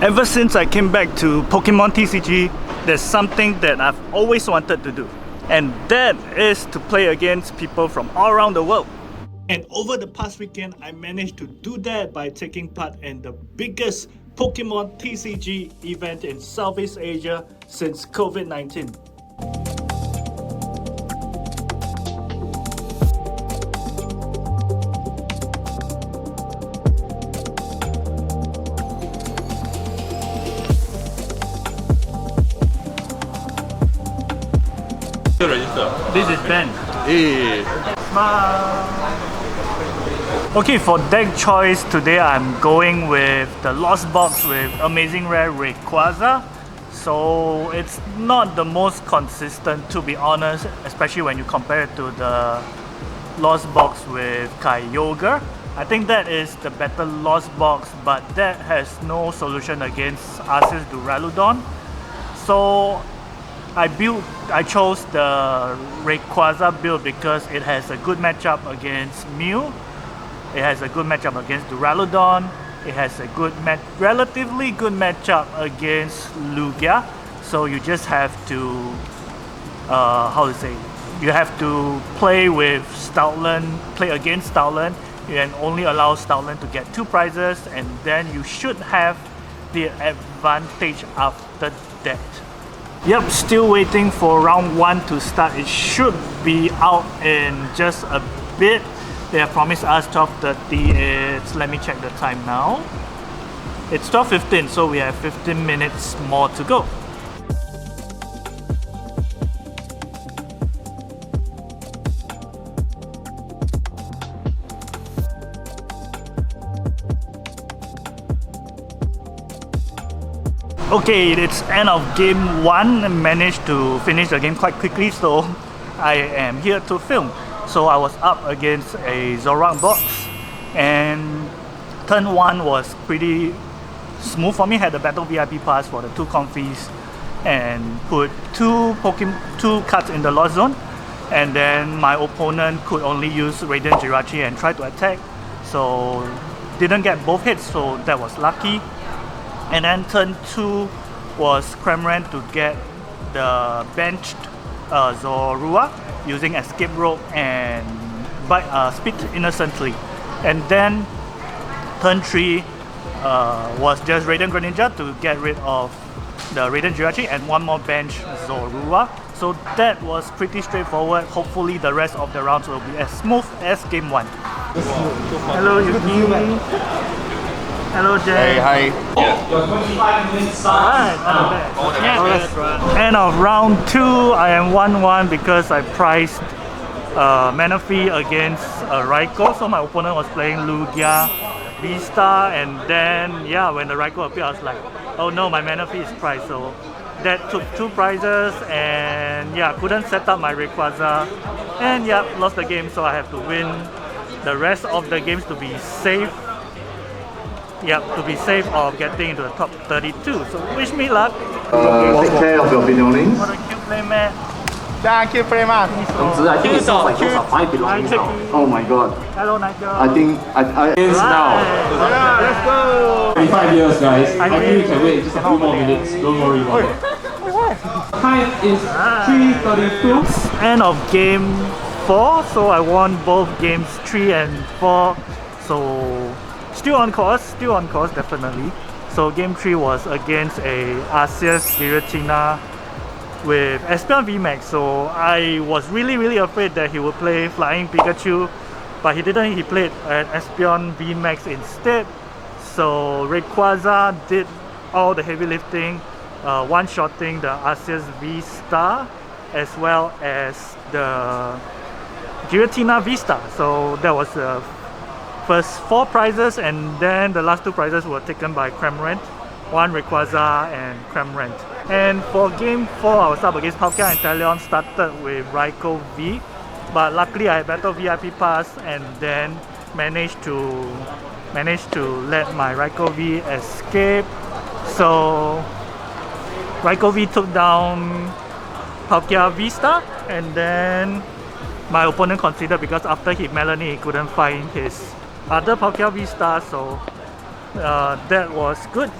Ever since I came back to Pokemon TCG, there's something that I've always wanted to do. And that is to play against people from all around the world. And over the past weekend, I managed to do that by taking part in the biggest Pokemon TCG event in Southeast Asia since COVID-19. This is Ben. Hey. Okay, for deck choice today I'm going with the Lost Box with Amazing Rare Rayquaza. So it's not the most consistent, to be honest, especially when you compare it to the Lost Box with Kyogre. I think that is the better Lost Box, but that has no solution against Arceus Duraludon. So I chose the Rayquaza build because it has a good matchup against Mew. It has a good matchup against Duraludon. It has a relatively good matchup against Lugia. So you just have to, you have to play with Stoutland, play against Stoutland, and only allow Stoutland to get 2 prizes, and then you should have the advantage after that. Yep, still waiting for round 1 to start. It should be out in just a bit. They have promised us 12:30. Let me check the time now. It's 12:15, so we have 15 minutes more to go. Okay, it's end of game 1. I managed to finish the game quite quickly, so I am here to film. So I was up against a Zoroark box, and turn 1 was pretty smooth for me. Had the Battle VIP pass for the 2 confies and put 2 cards in the Lost Zone, and then my opponent could only use Radiant Jirachi and try to attack, so didn't get both hits, so that was lucky. And then turn 2 was Cramorant to get the benched Zorua using Escape Rope and Speed Innocently. And then turn 3 was just Radiant Greninja to get rid of the Radiant Jirachi and 1 more bench Zorua. So that was pretty straightforward. Hopefully the rest of the rounds will be as smooth as game 1. Hello Yuki. Hello Jay. Hey, hi. Alright, end of round 2, I am 1-1 because I priced Manaphy against Raikou. So my opponent was playing Lugia, V-Star, and then when the Raikou appeared, I was like, oh no, my Manaphy is priced. So that took 2 prizes, and couldn't set up my Rayquaza, and lost the game. So I have to win the rest of the games to be safe. To be safe of getting into the top 32. So wish me luck. Take care of your belongings. What a cute playmat. Thank you very much. Yongzhi, I think it sounds like those are my belongings now. Oh my god. Hello Nigel. I think It's now. Let's go. 25 years, guys. I think you can wait just a few more minutes. Don't worry about it. Time is 3:32. End of game 4. So I won both games 3 and 4. So still on course, definitely. So game 3 was against a Arceus Giratina with Espeon VMAX. So I was really afraid that he would play Flying Pikachu, but he didn't. He played an Espeon VMAX instead. So Rayquaza did all the heavy lifting, one-shotting the Arceus V-Star as well as the Giratina V-Star. So that was the first 4 prizes, and then the last 2 prizes were taken by Cramorant, 1 Rayquaza and Cramorant. And for game 4, I was up against Palkia and Talion, started with Raikou V, but luckily I had Battle VIP pass and then managed to let my Raikou V escape. So Raikou V took down Palkia V-Star, and then my opponent considered, because after he Melanie he couldn't find his other Palkia V-Star, so that was good.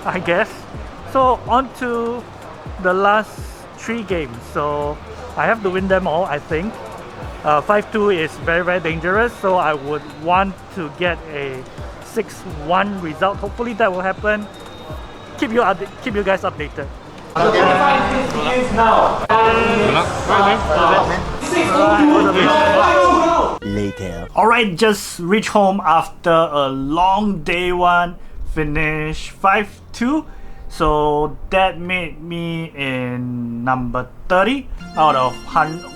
I guess. So on to the last 3 games. So I have to win them all, I think. 5-2 is very, very dangerous, so I would want to get a 6-1 result. Hopefully that will happen. Keep you guys updated. Later. Alright, just reached home after a long day 1. Finish 5-2. So that made me in number 30 out of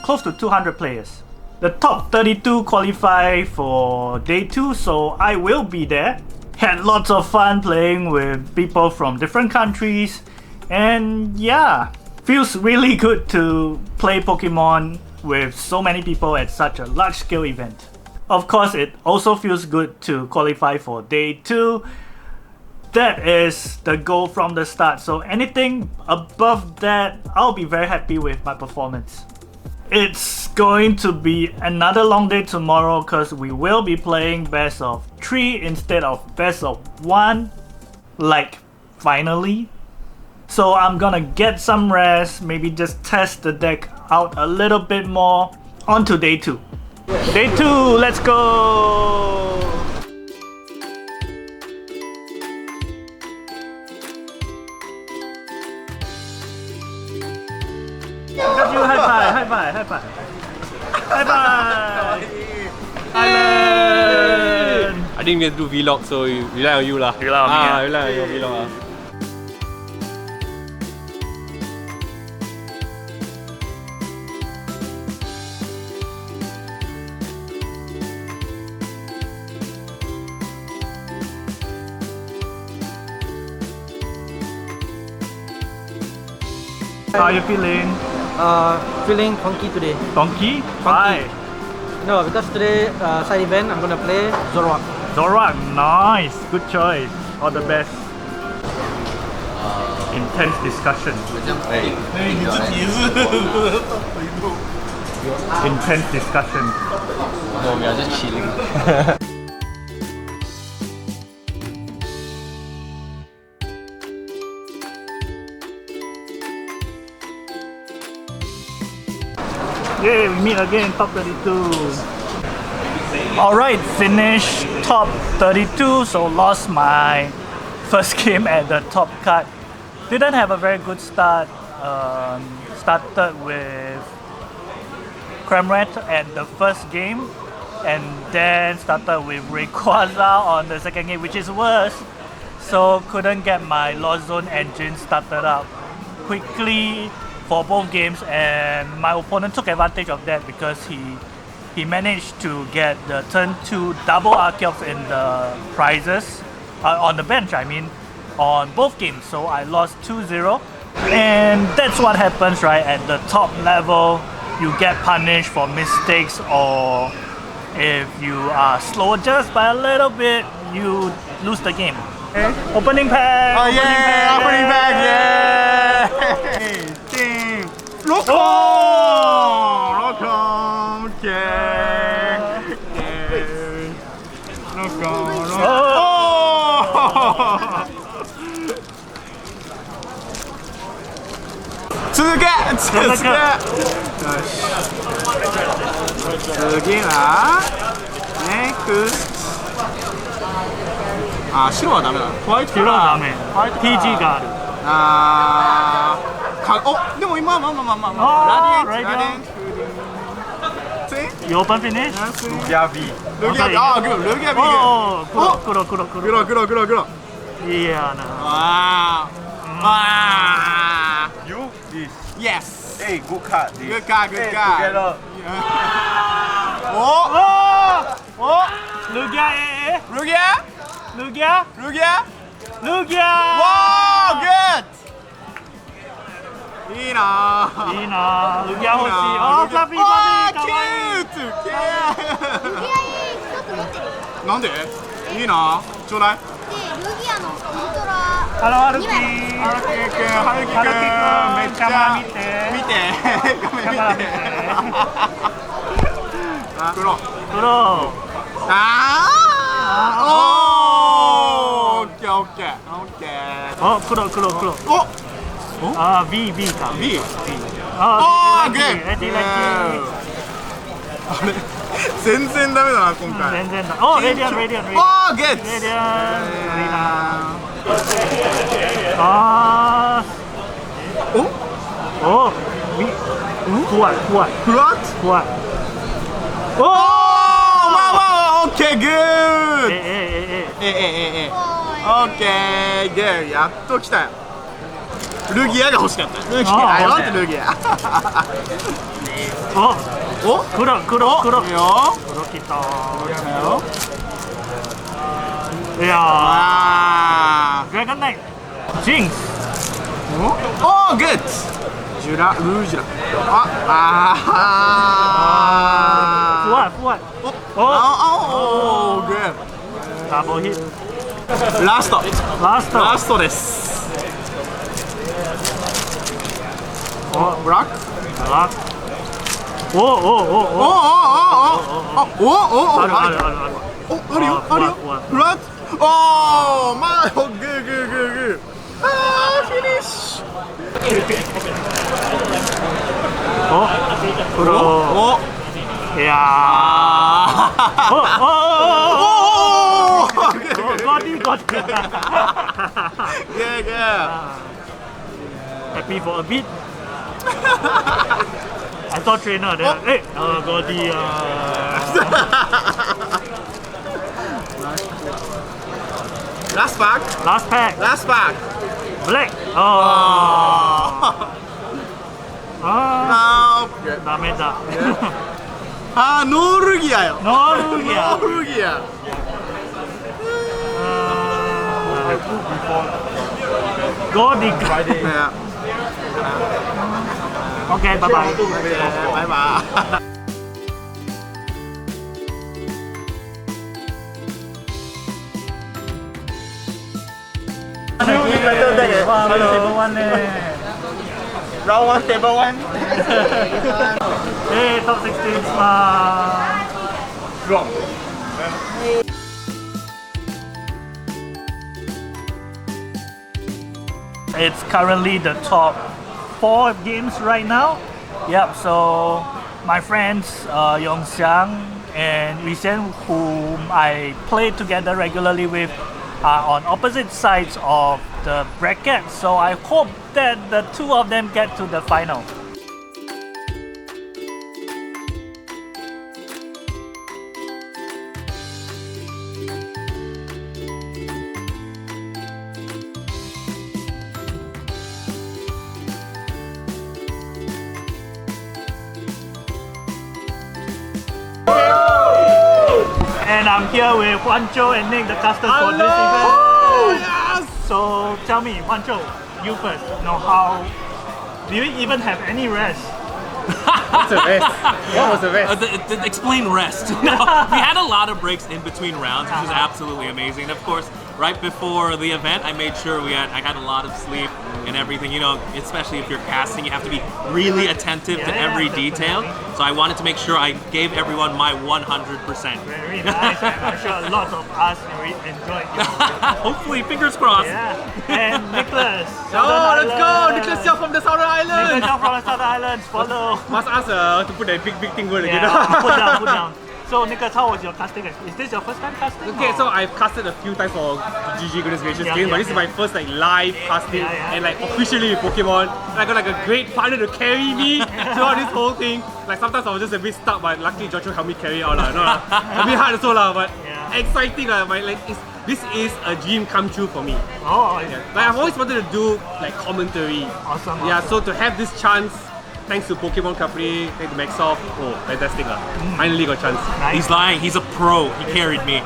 close to 200 players. The top 32 qualify for day 2, so I will be there. Had lots of fun playing with people from different countries, and yeah, feels really good to play Pokemon with so many people at such a large scale event. Of course, it also feels good to qualify for day 2. That is the goal from the start, so anything above that, I'll be very happy with my performance. It's going to be another long day tomorrow because we will be playing best of 3 instead of best of 1, like finally. So I'm gonna get some rest, maybe just test the deck out a little bit more. On to day 2. Day 2, let's go! Got you, high five, high five, high five. High five! Island! I didn't get to do vlog, so rely on you lah. Rely on me, rely on your vlog lah. How are you feeling? Feeling funky today. Donkey? Why? No, because today side event I'm gonna play Zoroark. Zoroark, nice, good choice. All the best. Intense discussion. Intense discussion. No, we are just chilling. Yay, we meet again, top 32. Alright, finished top 32, so lost my first game at the top cut. Didn't have a very good start. Started with Cramrat at the first game, and then started with Rayquaza on the second game, which is worse. So couldn't get my Lost Zone engine started up quickly for both games, and my opponent took advantage of that because he managed to get the turn 2 double Archeops in the prizes, on the bench I mean, on both games. So I lost 2-0, and that's what happens, right? At the top level, you get punished for mistakes, or if you are slow just by a little bit, you lose the game. Okay. Opening pack! Oh yeah! Opening pack! Yeah! Team! Look on! Look on! Okay! Look on! Oh! 続け！次は NEXT あ、白はダメだ。ホワイト白はダメ。ホワイト TG がある。お、でも今ラディエンツ。You open finish? ルギアビ。ルギアビ。あ、ルギアビ。おお、黒。黒。いいやな。You this. Yes. Hey, good card. This. Good card. Together. お、ルギアルギア。ルギア。Wow, good. いいな。ルギア欲しい。あ、フラピーかわいい。キュート。なんで？いいな。ちょうだい。ルギアのウルトラハルキ君、めっちゃカメラ見て。カメラ見て。黒。黒。おー、オッケー。オッケーオッケー。お、黒。お、あ、B か。 B。あ、グッ。レディあれ、全然ダメだな今回。全然だ。お、レディアン。おー、ゲッツ。レディアン。あー。お、B。怖い。フラット。怖い。おー、まあ、オッケー、グッ。え。オッケー、グッ。やっと来たよ。ルギアが欲しかった。ルギア、I want ルギア。お、黒。いいよ。黒きた。よ。いやあー、ドラゴンナイト。ジンクス。ー。おー、グッド。ルージュラ。怖い。おー、グッダブルヒット。ド。ラストです。ブラック。お。ある。あるよ。フラット。おー、まあ、グー。あー、フィニッシュ。お、黒。お、いやー。おー、ゴディ。Happy for a bit. I saw trainer there. Hey, Goldie. Last pack. Last pack. Black.ダメだ。あー、ノールギアよ。ノールギア。ゴディ。Okay, bye bye. バイバイ。Round 1, table 1. Hey, top 16 smile. Wrong. It's currently the top 4 games right now. Yep, so my friends Yongzhi and Xian, whom I play together regularly with, are on opposite sides of the bracket. So I hope that the two of them get to the final. And I'm here with Juancho and Nick, the casters for this event. Yes! So tell me, Juancho, you first. How do you even have any rest? What's a rest? What was the rest? Explain rest. No, we had a lot of breaks in between rounds, which is absolutely amazing. Of course, right before the event, I made sure I had a lot of sleep and everything. You know, especially if you're casting, you have to be really attentive to every detail. So I wanted to make sure I gave everyone my 100%. Very nice, and I'm sure lots of us enjoyed it. Hopefully, fingers crossed. Yeah. And Nicholas. Oh, let's go! Nicholas Siang from the Southern Islands! Nicholas from the Southern Islands, follow. Must ask to put that big thing word again. Yeah, put down. So Nicholas, how was your casting experience? Is this your first time casting? Okay, so I've casted a few times for GG Goodness Gracious games, but this is my first live casting and officially with Pokemon. And I got a great partner to carry me throughout this whole thing. Sometimes I was just a bit stuck, but luckily Juancho helped me carry it out. A bit hard also but exciting. This is a dream come true for me. Oh, yeah. I've always wanted to do commentary. Awesome. Yeah, so to have this chance, thanks to Pokemon Company, thanks to Maxoff, fantastic. Finally got a chance. Nice. He's lying, he's a pro. He carried me.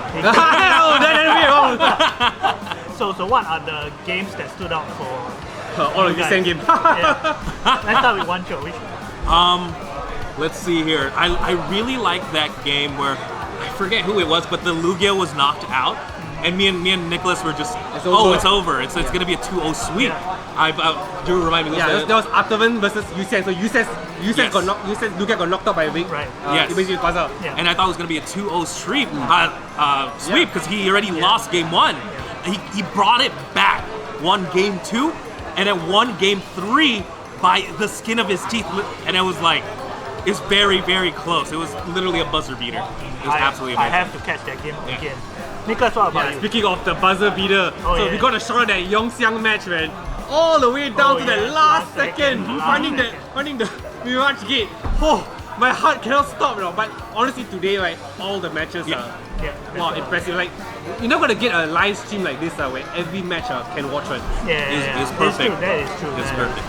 So what are the games that stood out for all of the same game? Let's start with Juancho. Let's see here. I really like that game where I forget who it was, but the Lugia was knocked out. And me and Nicholas were just, it's over. It's gonna be a 2-0 sweep. Do you remind me? There was Artavan versus Xian. So Xian got knocked. Lugia got knocked out by a wing. Right. Yes. He basically passed out. And I thought it was gonna be a 2-0 sweep because he already lost game 1. he brought it back. Won game 2, and then won game 3 by the skin of his teeth. And it was like, it's very, very close. It was literally a buzzer beater. It was absolutely amazing. I have to catch that game again. Nicholas, what about you? Speaking of the buzzer beater, we got a shot of that Yong Siang match, man. All the way down to the last second, finding the Mirage gate. Oh, my heart cannot stop, But honestly, today, right, all the matches are wow, impressive. Like, you're not gonna get a live stream like this where every match can watch one. It's perfect. That is true. It's perfect.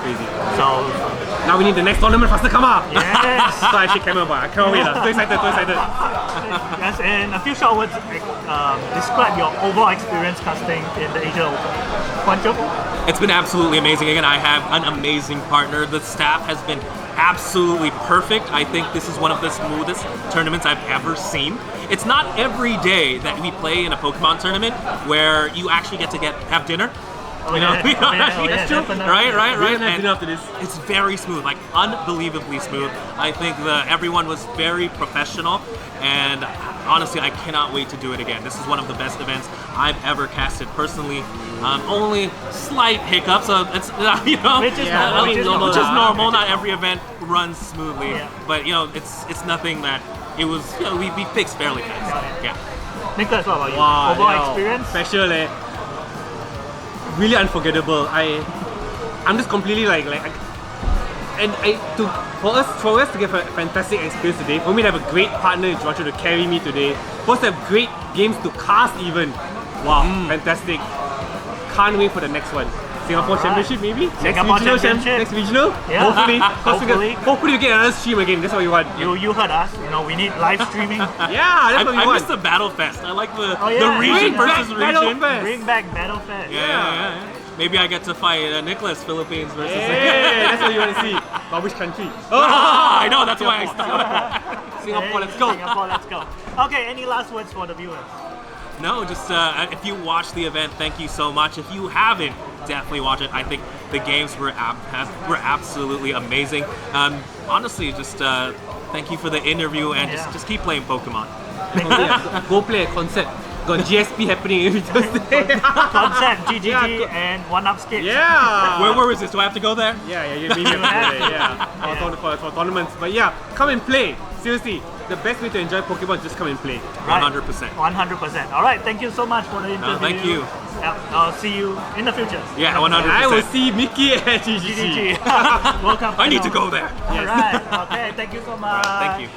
Crazy. So now we need the next tournament faster come up. yes. So I shake camera, but I can't wait. Too excited. Yes, and a few short words describe your overall experience casting in the Asia Open. Juancho? It's been absolutely amazing. Again, I have an amazing partner. The staff has been absolutely perfect. I think this is one of the smoothest tournaments I've ever seen. It's not every day that we play in a Pokemon tournament where you actually get to have dinner. That's true. Right. And after this. It's very smooth, like unbelievably smooth. I think everyone was very professional, and honestly, I cannot wait to do it again. This is one of the best events I've ever casted personally. Only slight hiccups, so it's which is normal. Not every event runs smoothly, but it's nothing that it was. We fixed fairly fast. Yeah. Nicholas, what about you? Wow, overall experience? Special, really unforgettable. I'm just completely for us to get a fantastic experience today, for me to have a great partner in Juancho to carry me today, for us to have great games to cast even. Wow, fantastic. Can't wait for the next one. Singapore Championship maybe? Next regional? Yeah. Hopefully we get another stream again, that's what we want. You heard us, we need live streaming. Yeah, that's what we want. I missed the Battle Fest. I like the region Bring versus back region. Bring back Battle Fest. Yeah. Maybe I get to fight Nicholas, Philippines versus... Yeah, that's what you want to see. But which country? I know, that's why I stopped. Singapore, let's go. Singapore, let's go. Okay, any last words for the viewers? No, just if you watch the event, thank you so much. If you haven't, definitely watch it. I think the games were absolutely amazing. Honestly, just thank you for the interview, and just keep playing Pokemon. Go play a concert. Got GSP happening every Thursday. Concept, GGG, and one-up skate. Yeah. Where is this? Do I have to go there? Yeah, maybe for tournaments. But yeah, come and play. Seriously, the best way to enjoy Pokemon is just come and play. 100%. 100%. All right, thank you so much for the interview. No, thank you. I'll see you in the future. Yeah, 100%. I will see Mickey at GGG. Welcome. I need to go there. All right. Okay, thank you so much. Thank you.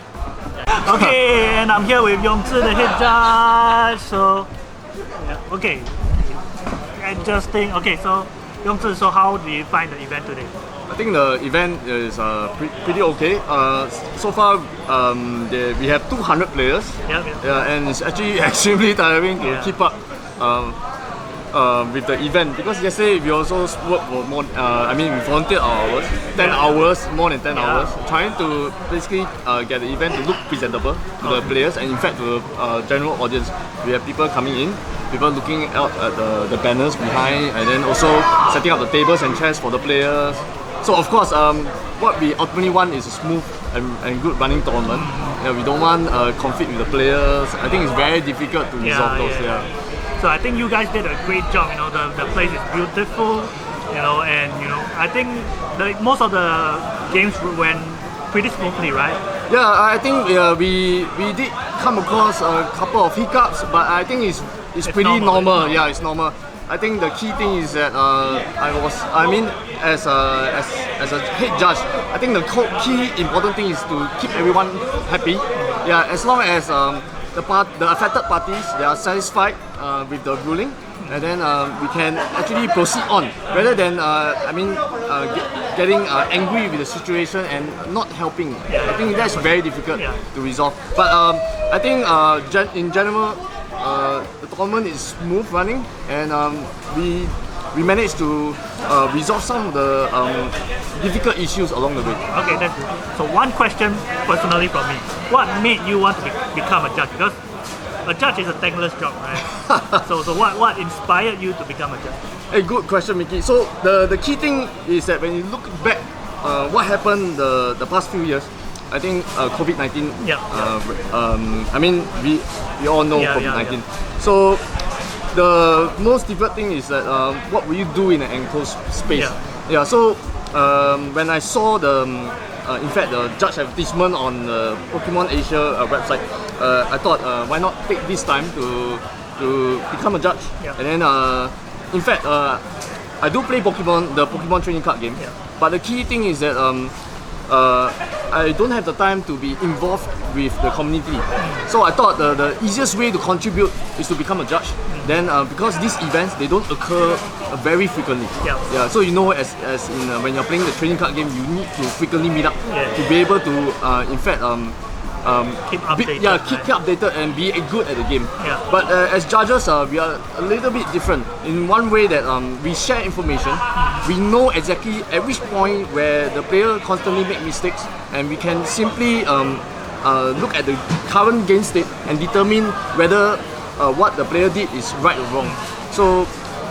Okay, and I'm here with Yongzhi, the head judge. So, okay, interesting. Okay, so Yongzhi, so how do you find the event today? I think the event is pretty okay. So far, we have 200 players. And it's actually extremely tiring to keep up with the event, because yesterday we also worked for more. We volunteered our hours, 10 hours, more than 10 hours, trying to basically get the event to look presentable to the players, and in fact to the general audience. We have people coming in, people looking out at the banners behind, and then also setting up the tables and chairs for the players. So of course, what we ultimately want is a smooth and good running tournament. We don't want conflict with the players. I think it's very difficult to resolve those. So I think you guys did a great job. The place is beautiful. And I think most of the games went pretty smoothly, right? Yeah, I think we did come across a couple of hiccups, but I think it's pretty normal. Yeah, it's normal. I think the key thing is that as a head judge, I think the key important thing is to keep everyone happy. Yeah, as long as the affected parties, they are satisfied with the ruling, and then we can actually proceed on, rather than getting angry with the situation and not helping. I think that's very difficult to resolve. But I think in general, the tournament is smooth running, and we managed to resolve some of the difficult issues along the way. Okay, that's good. So one question personally from me. What made you want to become a judge? Because a judge is a thankless job, right? so what inspired you to become a judge? A good question, Mickey. So the key thing is that when you look back, what happened the past few years, I think COVID-19. We all know COVID-19. So the most difficult thing is that what will you do in an enclosed space? Yeah. So when I saw the in fact the judge advertisement on the Pokemon Asia website, I thought why not take this time to become a judge? And then in fact I do play Pokemon, the Pokemon trading card game, but the key thing is that I don't have the time to be involved with the community. So I thought the easiest way to contribute is to become a judge. Then because these events, they don't occur very frequently. So you know, as in when you're playing the trading card game, you need to frequently meet up to be able to in fact keep updated, keep updated and be good at the game. But as judges, we are a little bit different in one way that we share information. We know exactly at which point where the player constantly make mistakes, and we can simply look at the current game state and determine whether what the player did is right or wrong. So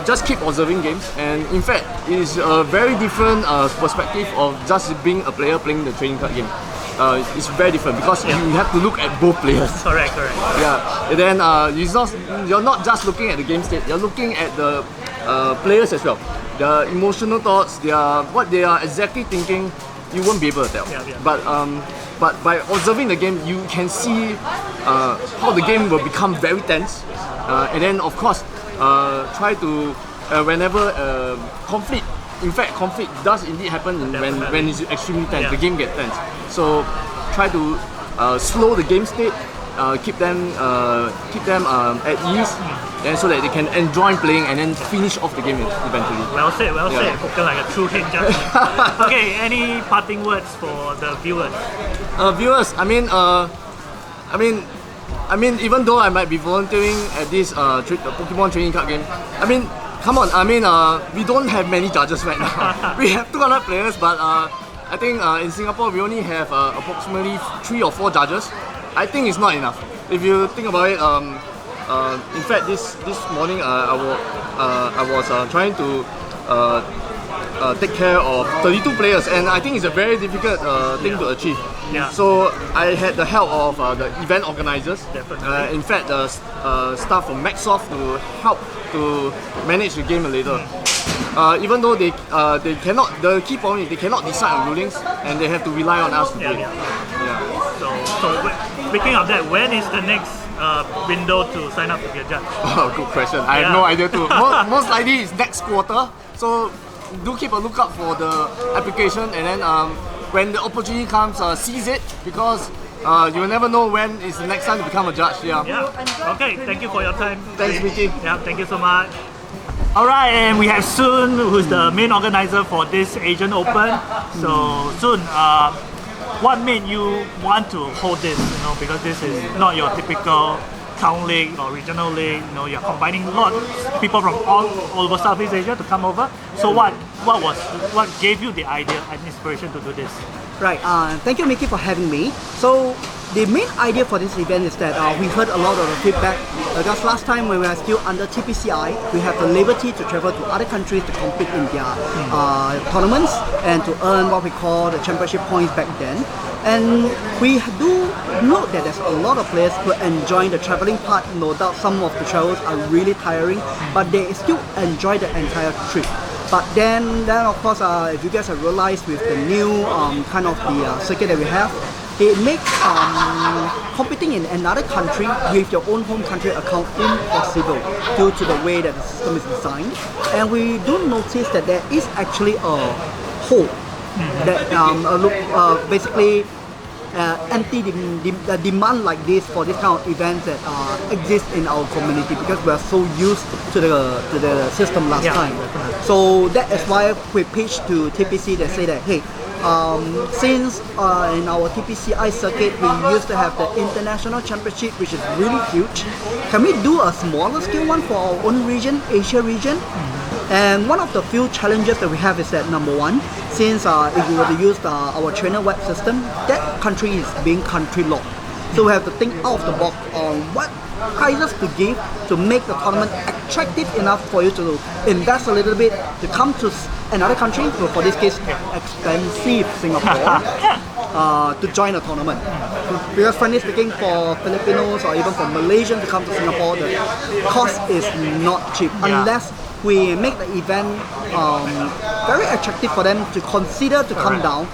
just keep observing games, and in fact it is a very different perspective of just being a player playing the trading card game. It's very different because you have to look at both players. Correct. Yeah, and then you're not just looking at the game state, you're looking at the players as well. Their emotional thoughts, what they are exactly thinking, you won't be able to tell. But by observing the game, you can see how the game will become very tense. And then of course, try to, whenever conflict does indeed happen when it's extremely tense, the game gets tense. So try to slow the game state, keep them at ease, and so that they can enjoy playing and then finish off the game eventually. Well said. Spoken like a true head judge. Okay, any parting words for the viewers? Viewers, I mean, even though I might be volunteering at this Pokemon trading card game, I mean, come on, we don't have many judges right now. We have 200 players, but I think in Singapore we only have approximately 3 or 4 judges. I think it's not enough. If you think about it, in fact, this morning I was trying to take care of 32 players, and I think it's a very difficult thing to achieve. So I had the help of the event organizers. In fact, the staff from Maxsoft to help to manage the game a little. Even though they cannot, the key point is they cannot decide on rulings, and they have to rely on us to play. So speaking of that, when is the next window to sign up to be a judge? Oh, good question. I have no idea too. Most likely it's next quarter. So do keep a lookout for the application, and then when the opportunity comes, seize it, because you will never know when is the next time to become a judge. Okay, thank you for your time. Thanks, Vicky. Thank you so much. Alright, and we have Sun, who's the main organizer for this Asian Open. So Sun, what made you want to hold this? Because this is not your typical town league or regional league. You're combining lots of people from all over Southeast Asia to come over. So what gave you the idea and inspiration to do this? Right. Thank you, Mickey, for having me. So the main idea for this event is that we heard a lot of the feedback. Because last time when we were still under TPCI, we have the liberty to travel to other countries to compete in their tournaments and to earn what we call the championship points back then. And we do note that there's a lot of players who enjoy the traveling part. No doubt some of the travels are really tiring, but they still enjoy the entire trip. But then of course, if you guys have realized with the new kind of the circuit that we have, it makes competing in another country with your own home country account impossible due to the way that the system is designed. And we do notice that there is actually a hole that basically demand like this for this kind of events that exist in our community, because we are so used to the system last time. So that is why we pitched to TPC. They say that, hey, since in our TPCI circuit we used to have the international championship, which is really huge, can we do a smaller scale one for our own region, Asia region? And one of the few challenges that we have is that, number one, since if we were to use our trainer web system, that country is being country locked. So we have to think out of the box on what prizes to give to make the tournament attractive enough for you to invest a little bit to come to another country, so for this case expensive Singapore, to join a tournament. because frankly speaking, for Filipinos or even for Malaysians to come to Singapore, the cost is not cheap unless we make the event very attractive for them to consider to come down.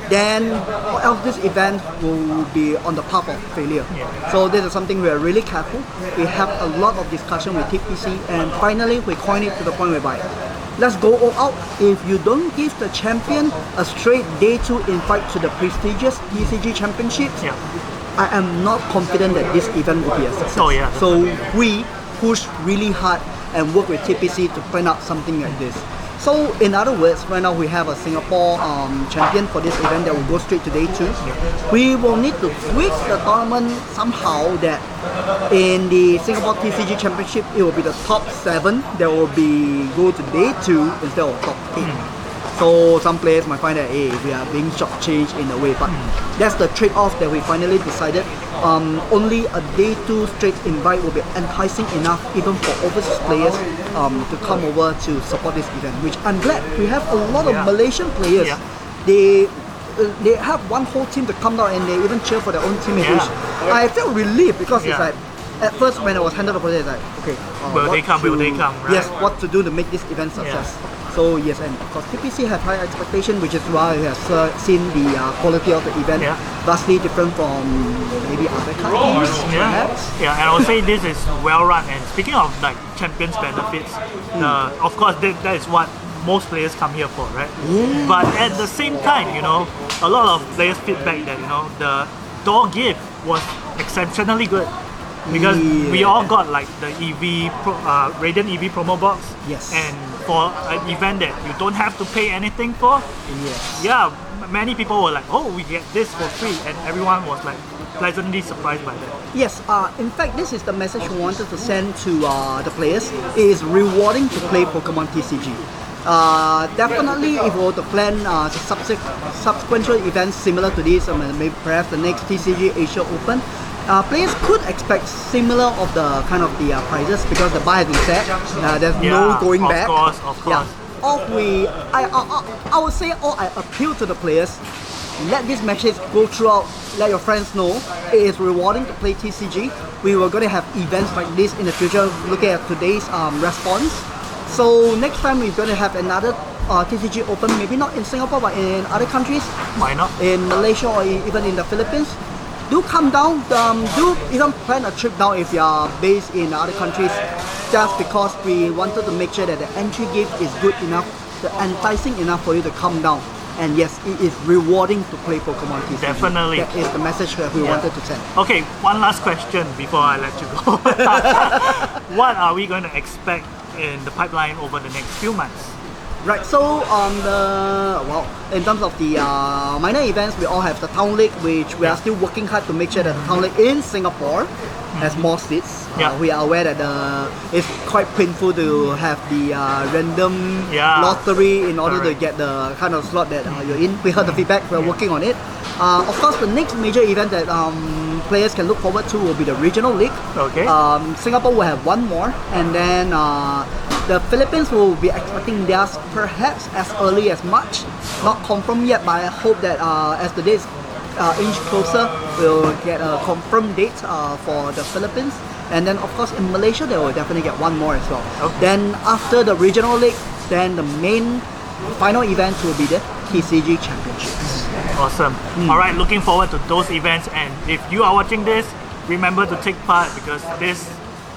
Then or else this event will be on the path of failure. So this is something we are really careful. We have a lot of discussion with TPC, and finally we coin it to the point whereby let's go all out. If you don't give the champion a straight day 2 invite to the prestigious TCG championships, I am not confident that this event will be a success. So we push really hard and work with TPC to plan out something like this. So in other words, right now we have a Singapore champion for this event that will go straight to day 2. We will need to tweak the tournament somehow that in the Singapore TCG Championship it will be the top 7 that will be go to day 2 instead of top 8. So some players might find that we are being shortchanged in a way, but that's the trade-off that we finally decided. Only a day 2 straight invite will be enticing enough even for overseas players to come over to support this event, which I'm glad we have a lot of Malaysian players. They have one whole team to come down and they even cheer for their own team. I felt relieved because it's like, at first when I was handed the project, it's like, okay, will they come, right? Yes, what to do to make this event success. So yes, and of course TPC have high expectation, which is why we have seen the quality of the event vastly different from maybe other countries, perhaps. And I would say this is well run. And speaking of like champions benefits, of course that is what most players come here for, right? But at the same time, you know, a lot of players feedback that the door gift was exceptionally good. Because we all got like the Radiant EV promo box, and for an event that you don't have to pay anything for, many people were like, oh, we get this for free, and everyone was like pleasantly surprised by that. Yes, in fact, this is the message we wanted to send to the players. It is rewarding to play Pokemon TCG. Definitely, if we were to plan subsequent events similar to this, maybe perhaps the next TCG Asia Open, players could expect similar of the kind of the prizes because the bar has been set. There's no going back. Of course. I would say, I appeal to the players. Let this message go throughout. Let your friends know it is rewarding to play TCG. We were going to have events like this in the future. Looking at today's response. So next time we're going to have another TCG Open. Maybe not in Singapore, but in other countries. Why not? In Malaysia or even in the Philippines. Do come down, do even plan a trip down if you are based in other countries, just because we wanted to make sure that the entry gift is good enough, enticing enough for you to come down. And yes, it is rewarding to play Pokemon TCG. Definitely. That is the message that we wanted to send. Okay, one last question before I let you go. What are we going to expect in the pipeline over the next few months? Right, so in terms of the minor events, we all have the Town League, which we are still working hard to make sure that the Town League in Singapore has more seats. We are aware that it's quite painful to have the random lottery in order to get the kind of slot that you're in. We heard the feedback, we're working on it. Of course, the next major event that players can look forward to will be the Regional League. Singapore will have one more, and then the Philippines will be expecting theirs perhaps as early as March. Not confirmed yet, but I hope that as the days inch closer, we'll get a confirmed date for the Philippines. And then of course in Malaysia, they will definitely get one more as well. Then after the Regional League, then the main final event will be the TCG Championships. Awesome. Alright, looking forward to those events, and if you are watching this, remember to take part because this,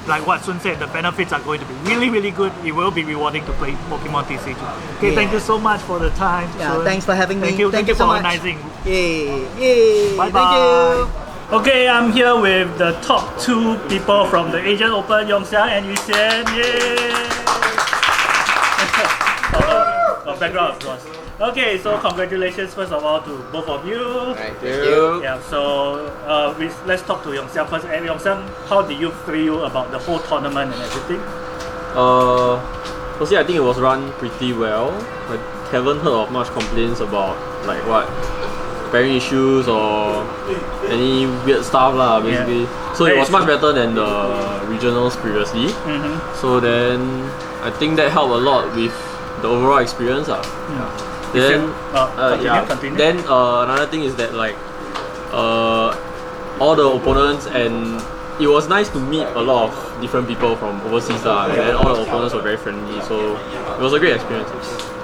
like what Sun said, the benefits are going to be really, really good. It will be rewarding to play Pokemon TCG. Okay, thank you so much for the time. Yeah, thanks for having me. Thank you so for much. organizing. Yay. Bye bye. Thank you. Okay, I'm here with the top 2 people from the Asian Open, Yongzhi and Xian. Yay! Background applause. Okay, so congratulations first of all to both of you. Thank you. Yeah, so let's talk to Yongzhi first. And Yongzhi, how did you feel about the whole tournament and everything? Firstly, I think it was run pretty well. I haven't heard of much complaints about like what pairing issues or any weird stuff lah, basically. So it was much better than the regionals previously. So then I think that helped a lot with the overall experience. Then continue. then another thing is that like all the opponents, and it was nice to meet a lot of different people from overseas and then all the opponents were very friendly, so it was a great experience.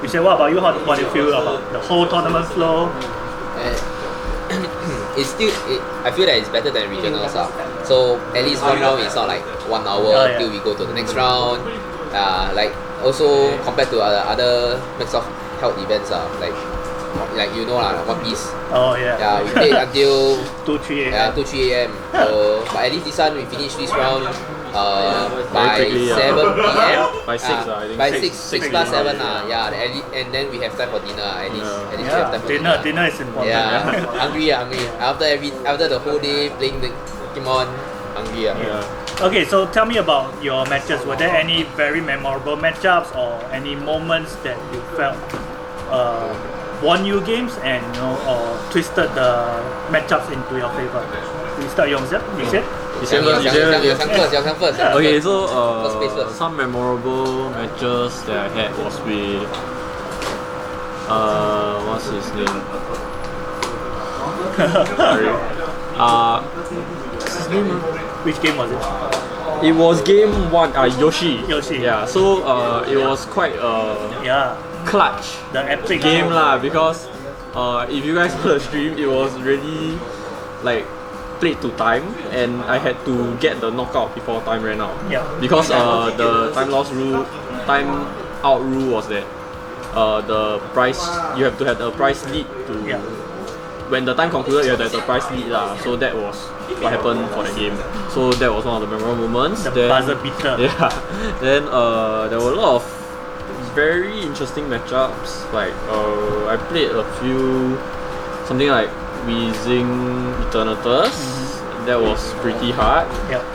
You say, what about you? What do you feel about the whole tournament flow? It's still, I feel that it's better than regionals. So at least one round is not like 1 hour till we go to the next round. Like also compared to other Microsoft held events, like you know like One Piece. Oh yeah. Yeah, we played until 2-3 a.m. Yeah, 2-3 a.m. So, but at least this one we finished this round by 7 p.m. By 6, I think. By 6 plus 7 yeah. And then we have time for dinner. At least we have time for dinner. Dinner is important. Yeah, hungry. After the whole day playing the Pokemon, hungry. Okay, so tell me about your matches. Were there any very memorable matchups or any moments that you felt won you games and or twisted the matchups into your favor? We start Yongzhi. You said? Xiang first. Okay, so some memorable matches that I had was with what's his name? Sorry. What's his name? Which game was it? It was game 1, Yoshi. Yeah, so it was quite clutch the epic game because if you guys heard the stream, it was really like played to time, and I had to get the knockout before time ran out. Because the time out rule was that the price, you have to have a price lead to when the time concluded, you have to have the price lead so that was what happened for the game. So that was one of the memorable moments. The buzzer beater. Yeah. Then there were a lot of very interesting matchups. Like I played a few, something like Weezing Eternatus. That was pretty hard.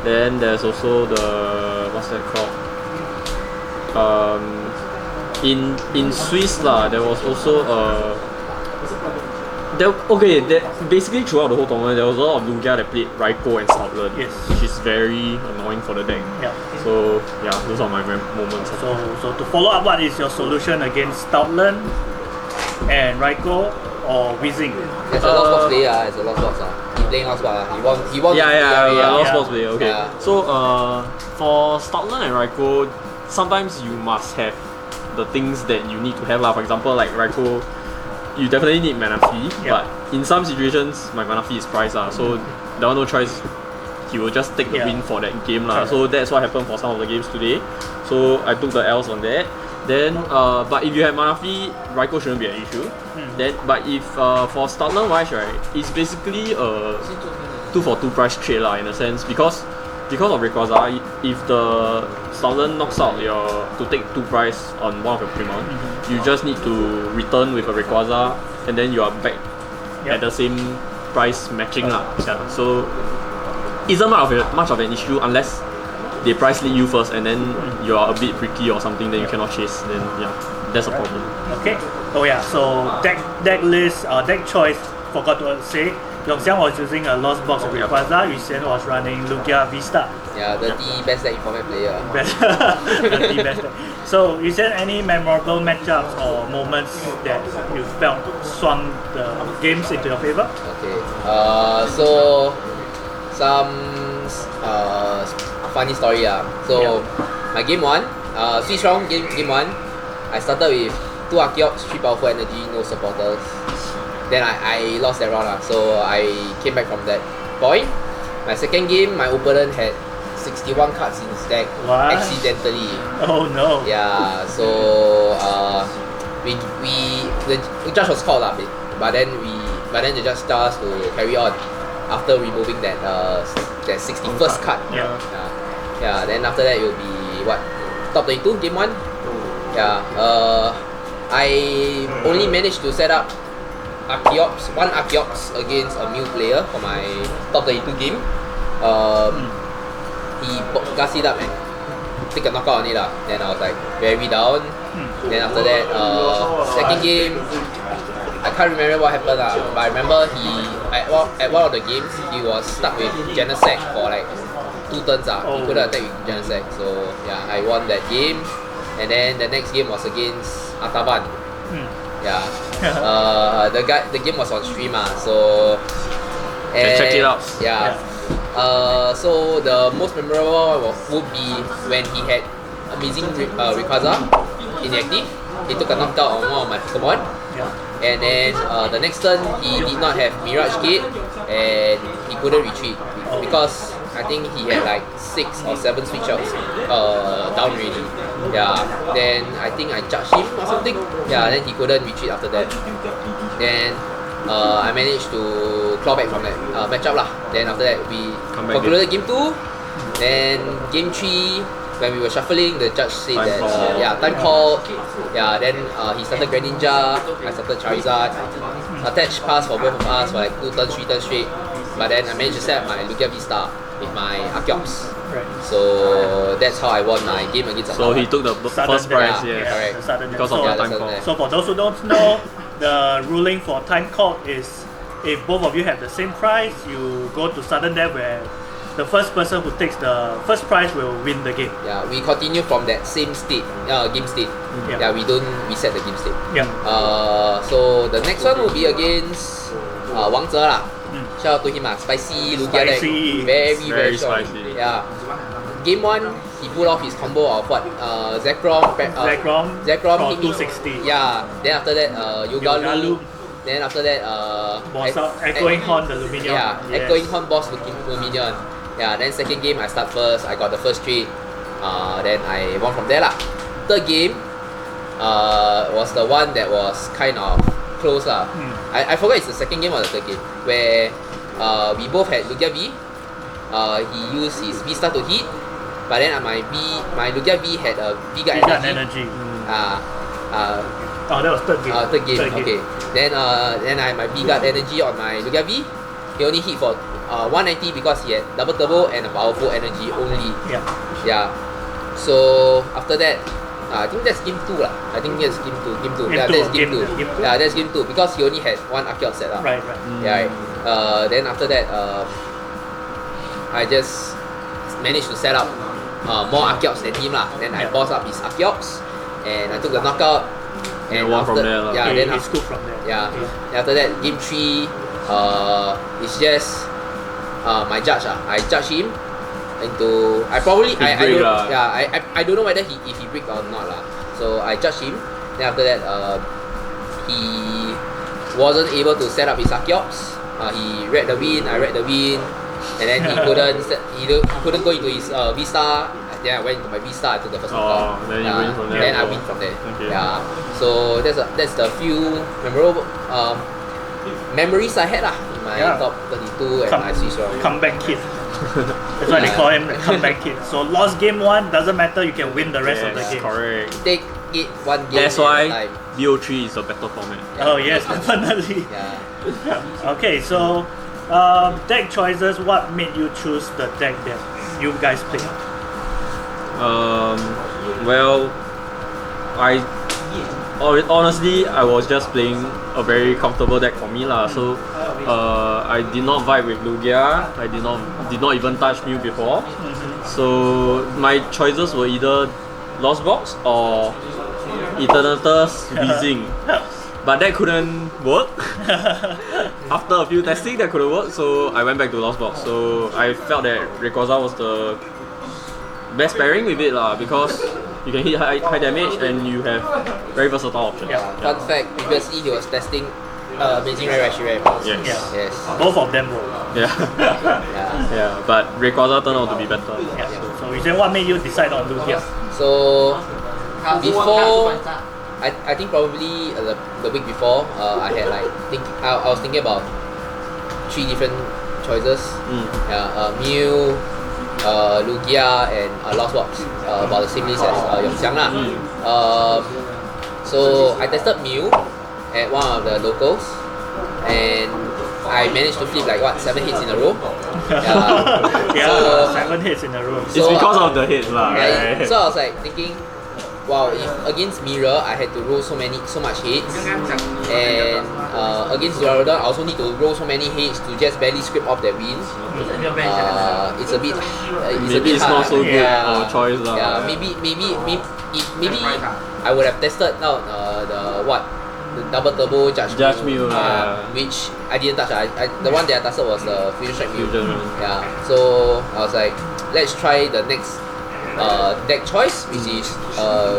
Then there's also the, what's that called? In Swiss there was also basically throughout the whole tournament there was a lot of Lugia that played Raikou and Stoutland, which is very annoying for the deck. So yeah, those are my moments. So to follow up, what is your solution against Stoutland and Raikou or Weezing? There's a lost box player. It's a lost box. He playing lost box. He won. Lost box player. Okay. So for Stoutland and Raikou, sometimes you must have the things that you need to have For example, like Raikou, you definitely need mana fee, but in some situations my mana fee is priced so there are no choice. He will just take the win for that game So that's what happened for some of the games today. So I took the L's on that. Then but if you have mana fee, Raikou shouldn't be an issue. Then but if for Stoutland wise, it's basically a 2 for 2 price trade in a sense, because of Rayquaza, if the Stoutland knocks out to take 2 price on one of your Pokemon, you just need to return with a Rayquaza and then you are back at the same price matching So isn't much of an issue unless they price lead you first and then you are a bit tricky or something, then you cannot chase, then that's a problem. Okay. Oh yeah, so deck list, deck choice, forgot to say. Xian was using a lost box of Rayquaza, Xian was running Lugia Vista. Yeah, the best deck format player. The best deck. So, Xian, any memorable matchups or moments that you felt swung the games into your favor? Okay. So some funny story. So my game 1, Swiss round game 1, I started with 2 Archeops, 3 powerful energy, no supporters. Then I lost that round so I came back from that point. My second game, my opponent had 61 cards in his deck accidentally. Oh no. Yeah, so the judge was called but then the judge told us to carry on after removing that 61st card. Then after that it will be top 22 game 1. I only managed to set up one Archeops against a Mew player for my top 32 game. He gassed it up and take a knockout on it Then I was like very down. Then after that, second game, I can't remember what happened but I remember at one of the games he was stuck with Genesect for like 2 turns He couldn't attack with Genesect. So yeah, I won that game. And then the next game was against Ataban. The game was on stream so And check it out. Yeah. So the most memorable one would be when he had amazing Rayquaza in the active. He took a knockout on one of my Pokemon. And then the next turn he did not have Mirage Gate and he couldn't retreat because I think he had like 6 or 7 switch outs down already. Yeah. Then I think I judged him or something. Yeah. Then he couldn't retreat after that. Then I managed to claw back from that matchup lah. Then after that we concluded game 2. Then game 3 when we were shuffling, the judge said time call. Yeah. Then he started Greninja. I started Charizard. Attached pass for both of us for like 2 turns, 3 turns straight. But then I managed to set up my Lugia V-Star with my Archeops. Right. So that's how I won my game against So he took the first prize, correct. Because of the time call. So for those who don't know, the ruling for time call is if both of you have the same prize, you go to sudden death where the first person who takes the first prize will win the game. Yeah, we continue from that same state, game state. Yeah, we don't reset the game state. Yeah. So the next one will be against Wang Zhe lah. Shout out to him spicy Lugia deck, very strong. Spicy. Yeah. Game 1, he pulled off his combo of what? Zekrom for hit me. 260. Yeah. Then after that, Yogalu. Then after that, boss out, Echoing Horn, the Luminion. Yeah, Echoing Horn boss looking Luminion. Yeah. Then second game I start first. I got the first trade. Then I won from there lah. Third game, was the one that was kind of close lah. I forgot it's the second game or the third game where we both had Lugia V. He used his V-Star to hit, but then my Lugia V had a V-Guard energy. Oh, that was third game. Third game. Okay. Then I had my V-Guard energy on my Lugia V. He only hit for 190 because he had double turbo and a powerful energy only. Yeah. So after that, I think that's game 2 lah. I think that's game 2. Yeah, that's game 2. Yeah, that's game 2 because he only had one Archeops set up. Right. Yeah. Then after that, I just managed to set up more Archeops than him lah. Then I bossed up his Archeops and I took the knockout. And won from there lah. Yeah, then he scooped from there. Yeah. After that, game 3, it's just my judge. I judge him into I don't know whether if he bricked or not lah. So I judged him. Then after that, he wasn't able to set up his Archeops. He read the wind, I read the wind, and then he couldn't go into his V-Star. Then I went into my V-Star. I took the first knockout. Then you win from there. Then I win from there. Okay. Yeah. So that's the few memorable memories I had lah in my top 32 and I switched around. Comeback kid. That's why they call him the comeback kid. So lost game 1 doesn't matter, you can win the rest of the game. Correct. Take it one game. That's why BO3 is a better format. Oh yes, definitely. Yeah. Okay, so deck choices. What made you choose the deck that you guys played? Well, honestly, I was just playing a very comfortable deck for me lah. So I did not vibe with Lugia. I did not even touch Mew before. So my choices were either Lost Box or Eternatus Weezing. But that couldn't work. After a few testing, that couldn't work. So I went back to Lost Box. So I felt that Rayquaza was the best pairing with it lah, because you can hit high damage and you have very versatile options. Fun fact, previously he was testing Amazing Rare Rare. Yes. Both of them were. Yeah. But Rayquaza turned out to be better. So you say what made you decide on Lugia? So before, I think probably the week before, I had I was thinking about 3 different choices. Mew, Lugia and Lost Box, about the same list as Yongzhi lah. So I tested Mew at one of the locals and I managed to flip 7 hits in a row. So 7 hits in a row. It's because of the hits lah. Right? So I was thinking, wow, if against Mirror I had to roll so much hits, and against Gyarados I also need to roll so many hits to just barely scrape off that win. It's a bit maybe it's not so good choice lah. Maybe I would have tested out the double turbo judge Meal, which I didn't touch. The one that I touched was the Fusion Strike Meal. Yeah, so I was like, let's try the next deck choice, which is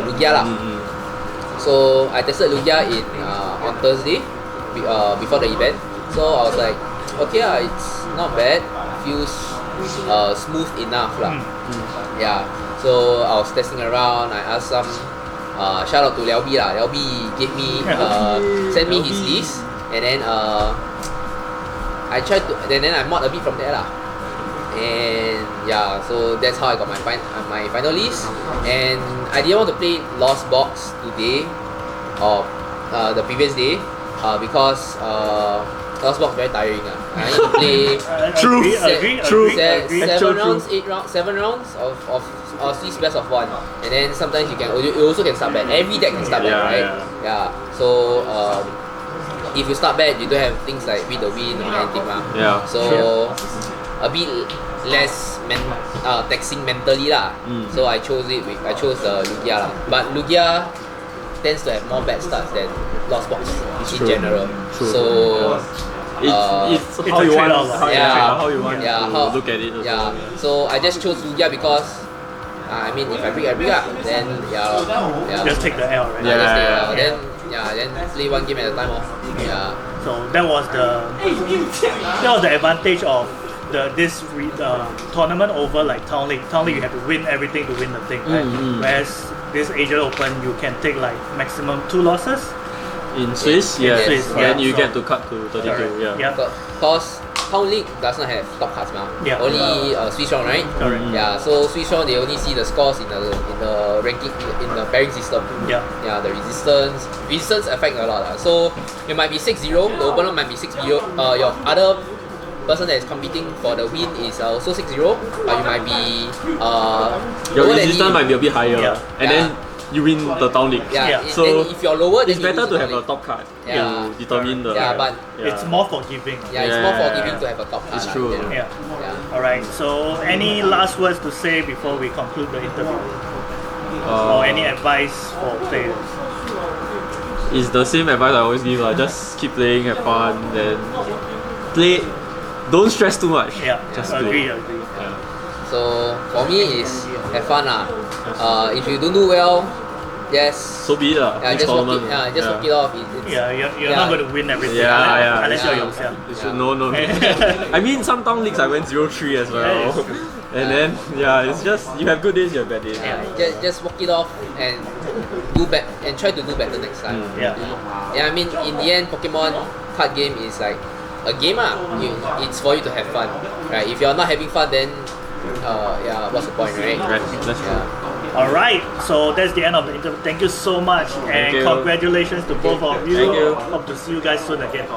Lugia lah. So I tested Lugia on Thursday before the event. So I was like, okay, it's not bad, feels smooth enough lah. Yeah, so I was testing around. I asked some shout out to Liao B lah. Liao B gave me sent me his list, and then I tried to, and then I mod a bit from there lah. And yeah, so that's how I got my final list. And I didn't want to play Lost Box today or the previous day because Lost Box very tiring. I need to play seven rounds of these best of one, and then sometimes you also can start bad. Every deck can start bad, right? Yeah. So if you start bad, you don't have things like Read the Wind or anything lah. Yeah. So a bit less taxing mentally lah. So I chose the Lugia lah. But Lugia tends to have more bad starts than Lost Box in general. So it's how you want to look at it. Yeah. So I just chose Lugia because I mean, if I break, then just take the L, right? Just take the L. Then play one game at a time. Yeah. So that was the advantage of this tournament over like Town League. Town League you have to win everything to win the thing, right? Whereas this Asia Open you can take like maximum 2 losses. In Swiss, yes. Then you get to cut to 32. Correct. Yeah. Because Town League does not have top cards now. Only Swiss round, right? Correct. Yeah. So Swiss round they only see the scores in the ranking in the pairing system. Yeah. Yeah. The resistance affect a lot. So you might be 6-0. The opponent might be 6-0. Your other person that is competing for the win is also 6-0, but you might be your resistance might be a bit higher, and then you win the Town League. So if you're lower, then it's better to have a top card to determine the. But it's more forgiving. It's more forgiving to have a top card. It's true. Alright. So any last words to say before we conclude the interview, or any advice for players? It's the same advice I always give. Just keep playing, have fun, then play. Don't stress too much. Just agree. So for me is have fun lah. If you don't do well, so be it lah. Just walk it off. You're not going to win everything. Unless you're Yongzhi. No. I mean, some Town Leagues I went 0-3 as well. And then it's just you have good days, you have bad days. Just walk it off and try to do better next time. I mean, in the end, Pokemon card game is like a game it's for you to have fun, right? If you're not having fun, then what's the point, right? Alright, so that's the end of the interview. Thank you so much, and congratulations to both of you. Hope to see you guys soon again.